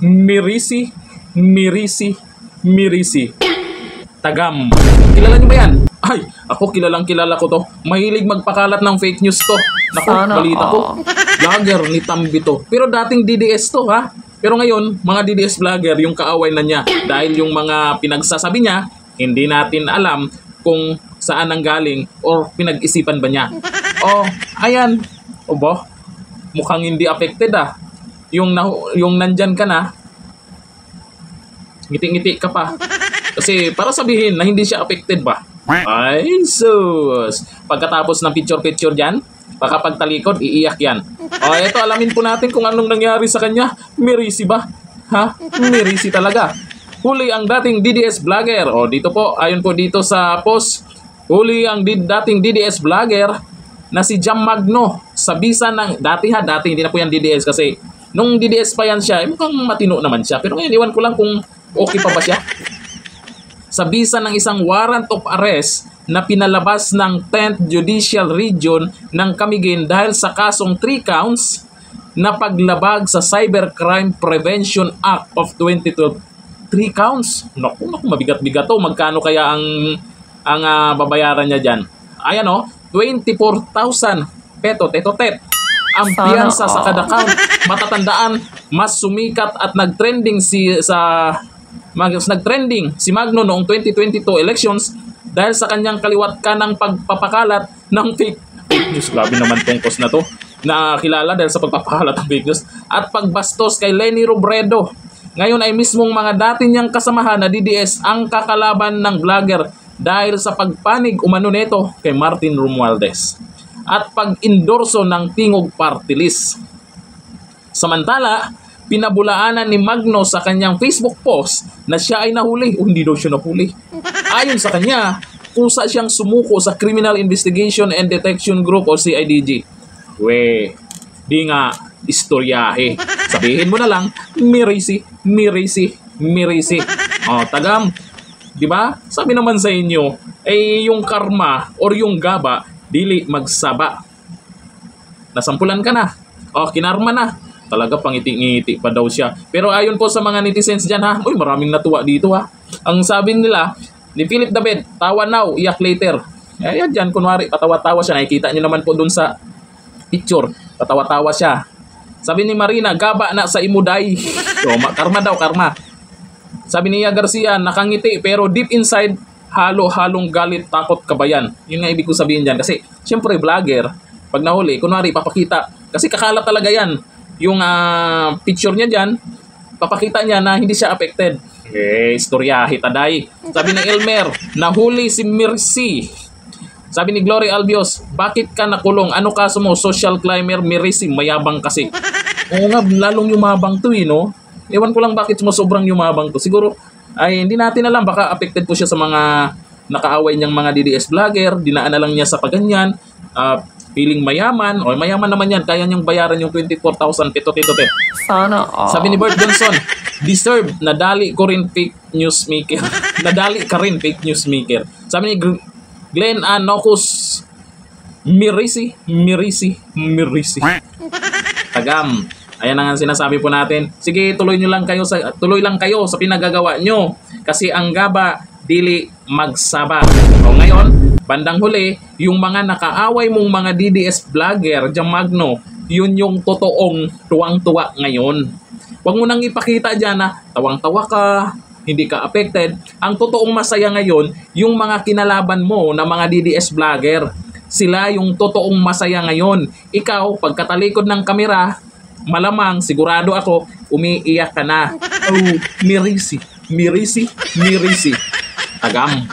Mirisi, Mirisi, Mirisi. Tagam. Kilala niyo ba yan? Ay, ako kilalang kilala ko to. Mahilig magpakalat ng fake news to. Naku, balita ko. Vlogger ni Tambi to. Pero dating DDS to, ha? Pero ngayon, mga DDS vlogger, yung kaaway na niya. Dahil yung mga pinagsasabi niya, hindi natin alam kung saan ang galing or pinag-isipan ba niya. Oh, ayan. O ba? Mukhang hindi affected yung nandyan ka na, ngiti-ngiti ka pa. Kasi para sabihin na hindi siya affected ba? Ay, sus. Pagkatapos ng picture-picture dyan, baka pagtalikod, iiyak yan. O, eto, alamin po natin kung anong nangyari sa kanya. Mirisi ba? Ha? Mirisi talaga. Huli ang dating DDS vlogger. O, dito po, ayon po dito sa post, huli ang dating DDS vlogger na si Jam Magno sa bisa ng, dati hindi na po yan DDS kasi nung DDS pa yan siya, mukhang matino naman siya. Pero ngayon, iwan ko lang kung okay pa ba siya. Sa bisa ng isang warrant of arrest na pinalabas ng 10th Judicial Region ng Camiguin dahil sa kasong 3 counts na paglabag sa Cybercrime Prevention Act of 2012. 3 counts? Naku, mabigat-bigat to. Magkano kaya ang babayaran niya dyan? Ayan 24,000 tet. Ang piyansa sa kada count. Matatandaan, mas sumikat at nagtrending si Magno noong 2022 elections dahil sa kanyang kaliwat kanang pagpapakalat ng fake news. Grabe naman tong post na to. Nakilala dahil sa pagpapakalat ng fake news at pagbastos kay Leni Robredo. Ngayon ay mismong mga dati niyang kasamahan na DDS ang kakalaban ng vlogger dahil sa pagpanig umano neto kay Martin Romualdez at pag-endorso ng Tingog Party List. Samantala, pinabulaanan ni Magno sa kanyang Facebook post na siya ay nahuli. Hindi daw siya nahuli. Ayon sa kanya, kusa siyang sumuko sa Criminal Investigation and Detection Group o CIDG. Di nga istoryahe. Sabihin mo na lang, mirisi. O, tagam. Diba? Sabi naman sa inyo, yung karma or yung gaba, dili magsaba. Nasampulan ka na. O, kinarma na. Talaga pangiti-ngiti pa daw siya. Pero ayon po sa mga netizens dyan maraming natuwa dito Ang sabi nila, ni Philip David, tawa now, iyak later. Ayan dyan, kunwari, patawa-tawa siya. Nakikita niyo naman po dun sa picture. Patawa-tawa siya. Sabi ni Marina, gaba na sa imuday. So, karma daw, karma. Sabi ni Nia Garcia, nakangiti pero deep inside, halo-halong galit, takot, kabayan. Yun nga ibig ko sabihin dyan. Kasi, syempre, vlogger, pag nahuli, kunwari, papakita. Kasi kakalat talaga yan. Yung picture niya dyan, papakita niya na hindi siya affected. Istoryahe taday. Sabi ni Elmer, nahuli si Mirisi. Sabi ni Glory Albios, bakit ka nakulong? Ano kaso mo? Social climber, Mirisi, mayabang kasi. Oo nga, lalong yumabang to no? Ewan ko lang bakit mo sobrang yumabang to. Siguro, ay hindi natin alam, baka affected po siya sa mga nakaaway niyang mga DDS vlogger, dinaan na lang niya sa paganyan, feeling mayaman, o mayaman naman yan, kaya niyang bayaran yung 24,000 tet. Sana Sabi ni Bert Johnson, deserve, nadali ko rin fake news maker. Nadali ka rin fake news maker. Sabi ni Glenn Anocus, Mirisi. Tagam. Ayan ang sinasabi po natin. Sige, tuloy lang kayo sa pinagagawa nyo. Kasi ang gaba, dili magsaba. O ngayon, bandang huli, yung mga nakaaway mong mga DDS vlogger, Jam Magno, yun yung totoong tuwang-tuwa ngayon. Huwag mo nang ipakita dyan na tawang-tawa ka, hindi ka affected. Ang totoong masaya ngayon, yung mga kinalaban mo na mga DDS vlogger. Sila yung totoong masaya ngayon. Ikaw, pagkatalikod ng kamera, malamang, sigurado ako, umiiyak ka na. Oh, Mirisi. Tagam.